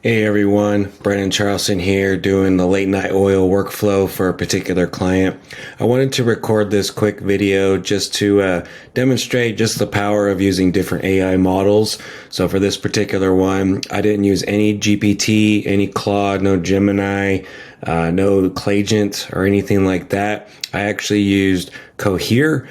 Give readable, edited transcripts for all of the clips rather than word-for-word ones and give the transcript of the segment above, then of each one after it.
Hey everyone, Brandon Charleston here doing the late night oil workflow for a particular client. I wanted to record this quick video just to demonstrate just the power of using different AI models. So for this particular one, I didn't use any GPT, any Claude, no Gemini, no Clagent or anything like that. I actually used Cohere,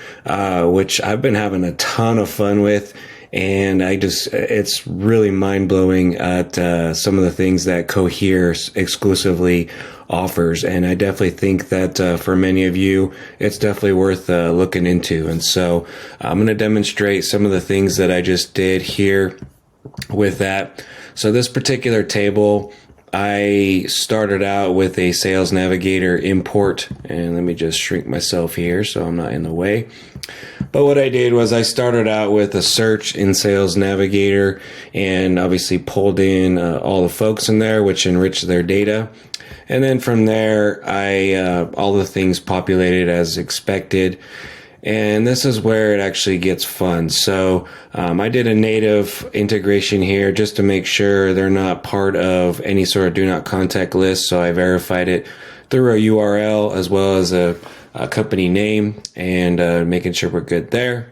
which I've been having a ton of fun with. And it's really mind blowing at some of the things that Cohere exclusively offers. And I definitely think that for many of you, it's definitely worth looking into. And so I'm going to demonstrate some of the things that I just did here with that. So this particular table, I started out with a Sales Navigator import, and let me just shrink myself here so I'm not in the way. But what I did was I started out with a search in Sales Navigator and obviously pulled in all the folks in there, which enriched their data. And then from there, all the things populated as expected. And this is where it actually gets fun. So I did a native integration here just to make sure they're not part of any sort of do not contact list. So I verified it through a URL as well as a company name and making sure we're good there.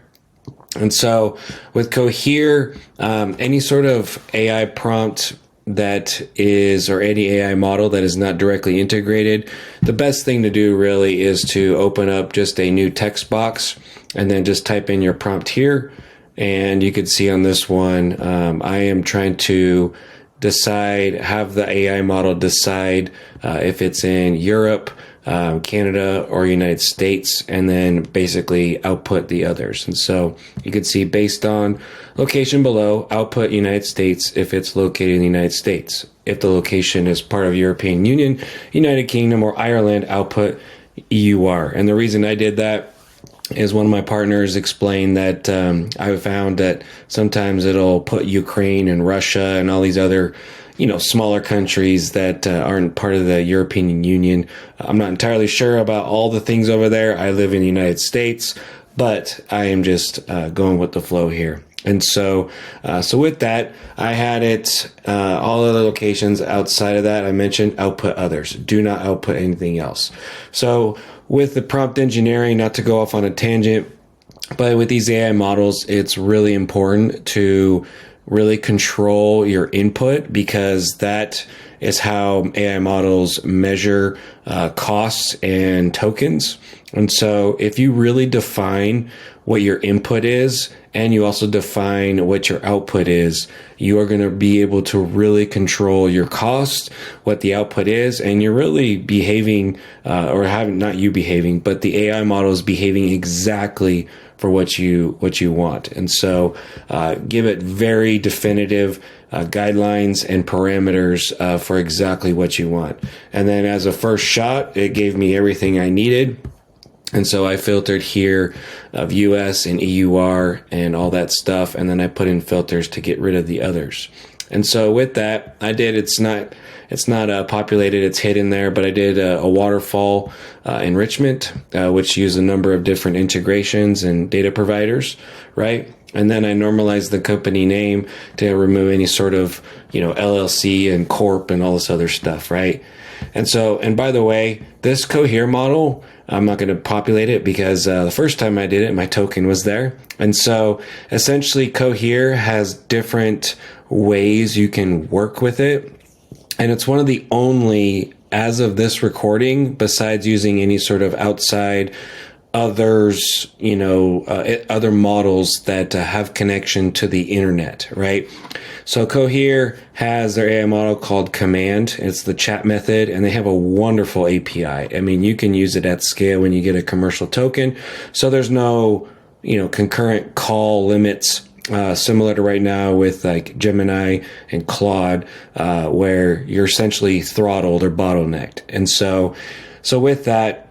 And so with Cohere, any sort of AI prompt that is, or any AI model that is not directly integrated, the best thing to do really is to open up just a new text box and then just type in your prompt here. And you can see on this one, I am trying to have the AI model decide if it's in Europe, Canada, or United States, and then basically output the others. And so you can see based on location below, output United States if it's located in the United States. If the location is part of European Union, United Kingdom, or Ireland, output EUR. And the reason I did that is one of my partners explained that I found that sometimes it'll put Ukraine and Russia and all these other smaller countries that aren't part of the European Union. I'm not entirely sure about all the things over there. I live in the United States, but I am just going with the flow here. And so with that, I had it, all other locations outside of that, I mentioned output others. Do not output anything else. So with the prompt engineering, not to go off on a tangent, but with these AI models, it's really important to really control your input, because that is how AI models measure costs and tokens. And so if you really define what your input is and you also define what your output is, you are going to be able to really control your cost, what the output is, and you're really behaving, not you behaving, but the AI model is behaving exactly for what you want. And so give it very definitive guidelines and parameters for exactly what you want. And then as a first shot, it gave me everything I needed. And so I filtered here of US and EUR and all that stuff. And then I put in filters to get rid of the others. And so with that, it's not populated, it's hidden there, but I did a waterfall enrichment, which used a number of different integrations and data providers, right? And then I normalized the company name to remove any sort of, LLC and corp and all this other stuff, right? And by the way, this Cohere model, I'm not going to populate it because the first time I did it, my token was there. And so essentially Cohere has different ways you can work with it. And it's one of the only, as of this recording, besides using any sort of outside others, other models that have connection to the internet, right? So Cohere has their AI model called Command. It's the chat method, and they have a wonderful API. I mean, you can use it at scale when you get a commercial token. So there's no, concurrent call limits, similar to right now with like Gemini and Claude, where you're essentially throttled or bottlenecked. And so with that,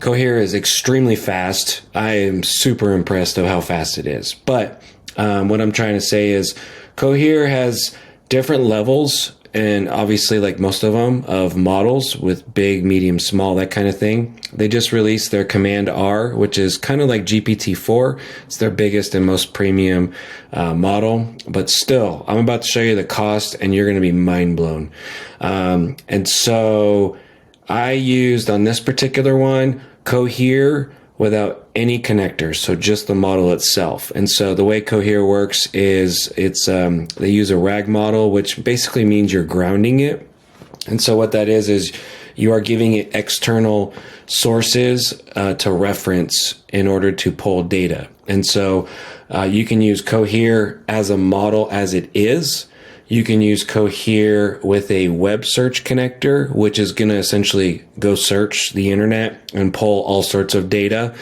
Cohere is extremely fast. I am super impressed of how fast it is. But what I'm trying to say is Cohere has different levels and obviously, like most of them, of models with big, medium, small, that kind of thing. They just released their Command R, which is kind of like GPT-4. It's their biggest and most premium model. But still, I'm about to show you the cost, and you're going to be mind blown. And so I used on this particular one Cohere without any connectors, so just the model itself. And so the way Cohere works is they use a RAG model, which basically means you're grounding it. And so what that is you are giving it external sources to reference in order to pull data. And so you can use Cohere as a model as it is. You can use Cohere with a web search connector, which is going to essentially go search the internet and pull all sorts of data.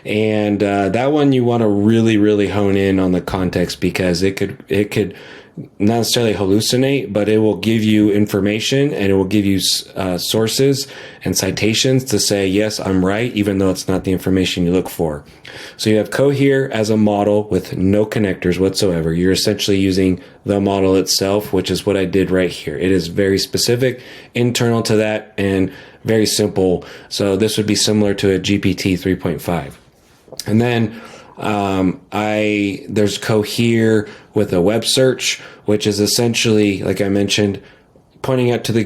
And that one you want to really, really hone in on the context, because it could not necessarily hallucinate, but it will give you information, and it will give you sources and citations to say, yes, I'm right, even though it's not the information you look for. So you have Cohere as a model with no connectors whatsoever. You're essentially using the model itself, which is what I did right here. It is very specific, internal to that, and very simple. So this would be similar to a GPT 3.5. And then there's Cohere with a web search, which is essentially, like I mentioned, pointing out to the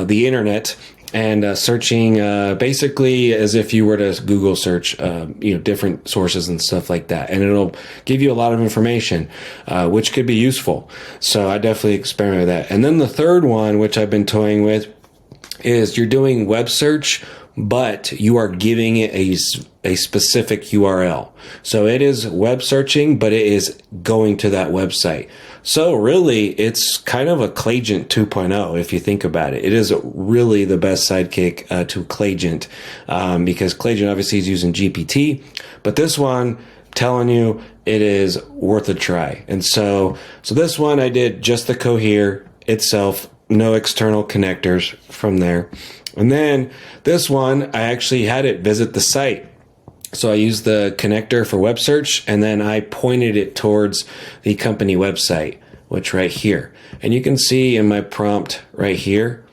the internet, and searching basically as if you were to Google search, different sources and stuff like that. And it'll give you a lot of information, which could be useful. So I definitely experiment with that. And then the third one, which I've been toying with, is you're doing web search, but you are giving it a specific URL. So it is web searching, but it is going to that website. So really, it's kind of a Clagent 2.0 if you think about it. It is really the best sidekick to Clagent, because Clagent obviously is using GPT, but this one, telling you, it is worth a try. And so this one I did just the Cohere itself, no external connectors from there. And then this one, I actually had it visit the site. So I used the connector for web search, and then I pointed it towards the company website, which right here. And you can see in my prompt right here,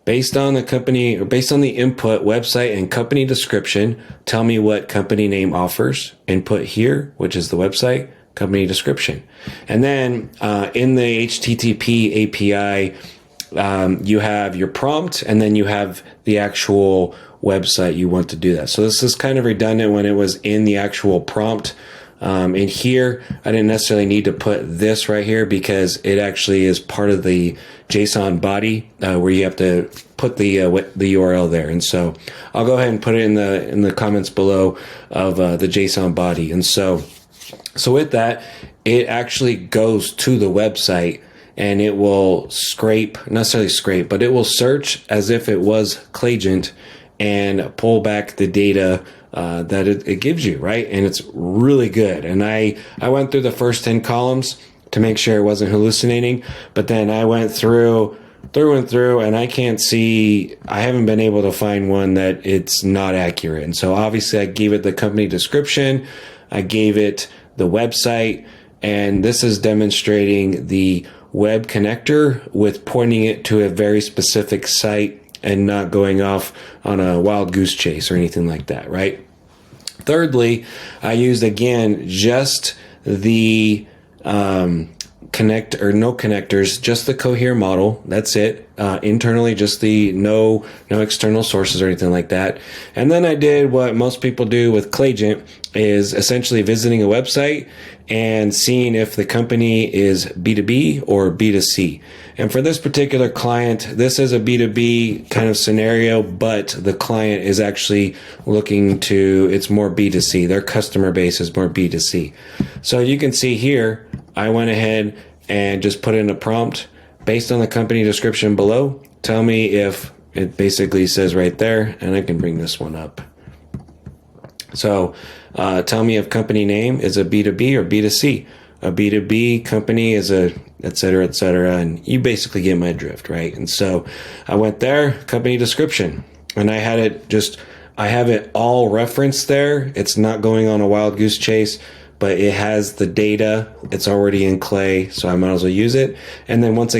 based on the company, or based on the input, website and company description, tell me what company name offers, and put here, which is the website, company description. And then in the HTTP API, you have your prompt, and then you have the actual website you want to do that. So this is kind of redundant when it was in the actual prompt. In here, I didn't necessarily need to put this right here, because it actually is part of the JSON body, where you have to put the URL there. And so I'll go ahead and put it in the comments below of the JSON body. And so with that, it actually goes to the website, and it will not necessarily scrape, but it will search as if it was Clagent and pull back the data that it gives you, right? And it's really good. And I went through the first 10 columns to make sure it wasn't hallucinating, but then I went through and through, and I haven't been able to find one that it's not accurate. And so obviously I gave it the company description, I gave it the website, and this is demonstrating the web connector with pointing it to a very specific site and not going off on a wild goose chase or anything like that, right? Thirdly, I used again just the no connectors, just the Cohere model. That's it. Internally, just the no external sources or anything like that. And then I did what most people do with Clagent, is essentially visiting a website and seeing if the company is B2B or B2C. And for this particular client, this is a B2B kind of scenario, but the client is actually it's more B2C. Their customer base is more B2C. So you can see here, I went ahead and just put in a prompt based on the company description below. Tell me if it basically says right there, and I can bring this one up. So tell me if company name is a B2B or B2C. A B2B company is a et cetera, and you basically get my drift, right? And so I went there, company description, and I have it all referenced there. It's not going on a wild goose chase, but it has the data. It's already in Clay, so I might as well use it. And then once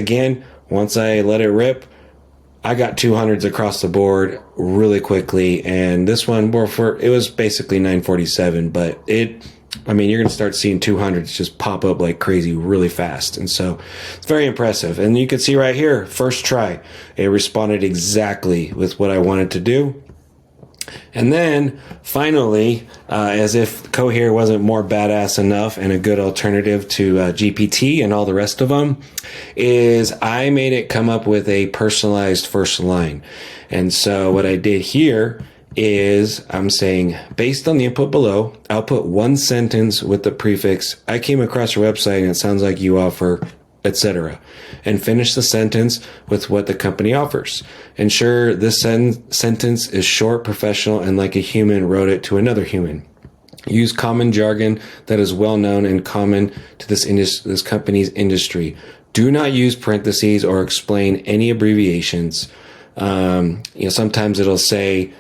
I let it rip, I got 200s across the board really quickly. And this one, it was basically 947, but you're going to start seeing 200s just pop up like crazy really fast. And so it's very impressive. And you can see right here, first try, it responded exactly with what I wanted to do. And then finally, as if Cohere wasn't more badass enough and a good alternative to GPT and all the rest of them, is I made it come up with a personalized first line. And so what I did here is I'm saying, based on the input below, output one sentence with the prefix, I came across your website and it sounds like you offer, etc., and finish the sentence with what the company offers. Ensure this sentence is short, professional, and like a human wrote it to another human. Use common jargon that is well known and common to this company's industry. Do not use parentheses or explain any abbreviations. Sometimes it'll say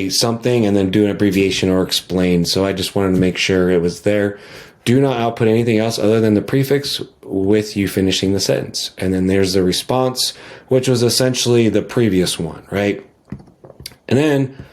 something and then do an abbreviation or explain. So I just wanted to make sure it was there. Do not output anything else other than the prefix with you finishing the sentence. And then there's the response, which was essentially the previous one, right? And then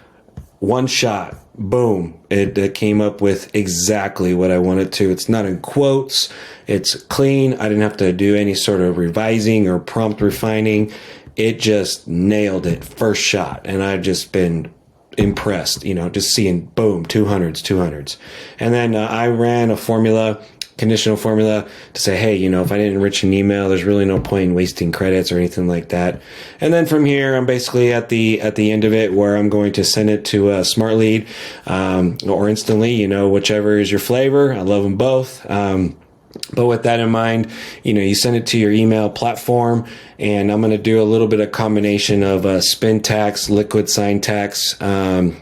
one shot, boom, it came up with exactly what I wanted to. It's not in quotes. It's clean. I didn't have to do any sort of revising or prompt refining. It just nailed it first shot. And I've just been impressed, just seeing boom, 200s. And then I ran a conditional formula to say, hey, if I didn't enrich an email, there's really no point in wasting credits or anything like that. And then from here, I'm basically at the end of it where I'm going to send it to a Smart Lead, or instantly, whichever is your flavor. I love them both. But with that in mind, you send it to your email platform, and I'm going to do a little bit of combination of spin tax, liquid sign tax, and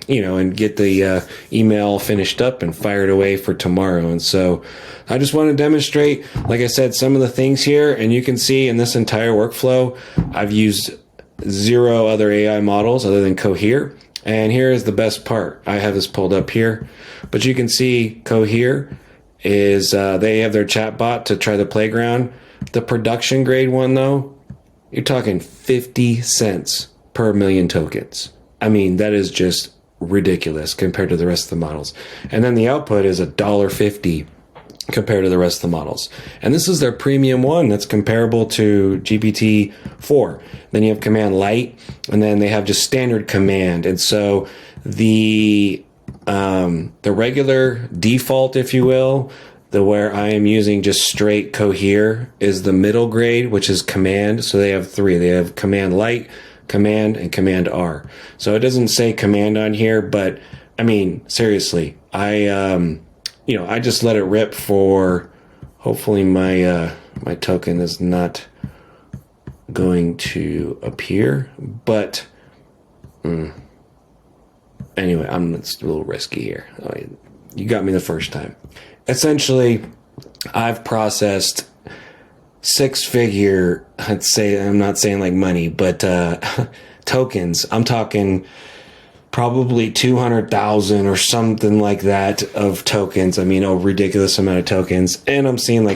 get the email finished up and fired away for tomorrow. And so I just want to demonstrate, like I said, some of the things here, and you can see in this entire workflow, I've used 0 other AI models other than Cohere. And here is the best part. I have this pulled up here, but you can see Cohere is they have their chat bot to try the playground. The production grade one, though, you're talking 50 cents per million tokens. That is just ridiculous compared to the rest of the models. And then the output is $1.50 compared to the rest of the models. And this is their premium one that's comparable to GPT-4. Then you have Command Lite, and then they have just standard command. And so the regular default, if you will, where I am using just straight Cohere, is the middle grade, which is command. So they have 3. They have Command Lite, Command, and Command R. So it doesn't say command on here, but seriously, I just let it rip for, hopefully my token is not going to appear, but anyway, it's a little risky here. You got me the first time. Essentially, I've processed 6-figure, I'm not saying like money, but tokens. I'm talking probably 200,000 or something like that of tokens. A ridiculous amount of tokens. And I'm seeing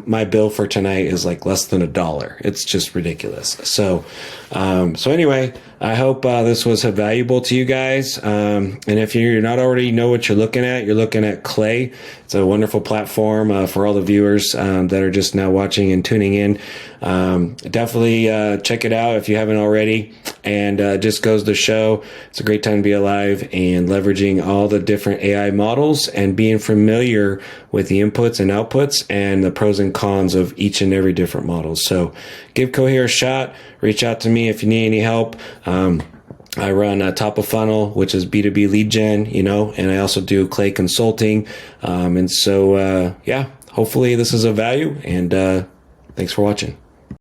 my bill for tonight is like less than $1. It's just ridiculous. So anyway, I hope this was valuable to you guys. And if you're not already know what you're looking at Clay. It's a wonderful platform for all the viewers that are just now watching and tuning in. Definitely check it out if you haven't already. And just goes to show it's a great time to be alive and leveraging all the different AI models and being familiar with the inputs and outputs and the pros and cons of each and every different model. So give Cohere a shot. Reach out to me if you need any help. I run top of funnel, which is B2B lead gen, and I also do Clay consulting. And so, hopefully this is of value, and thanks for watching.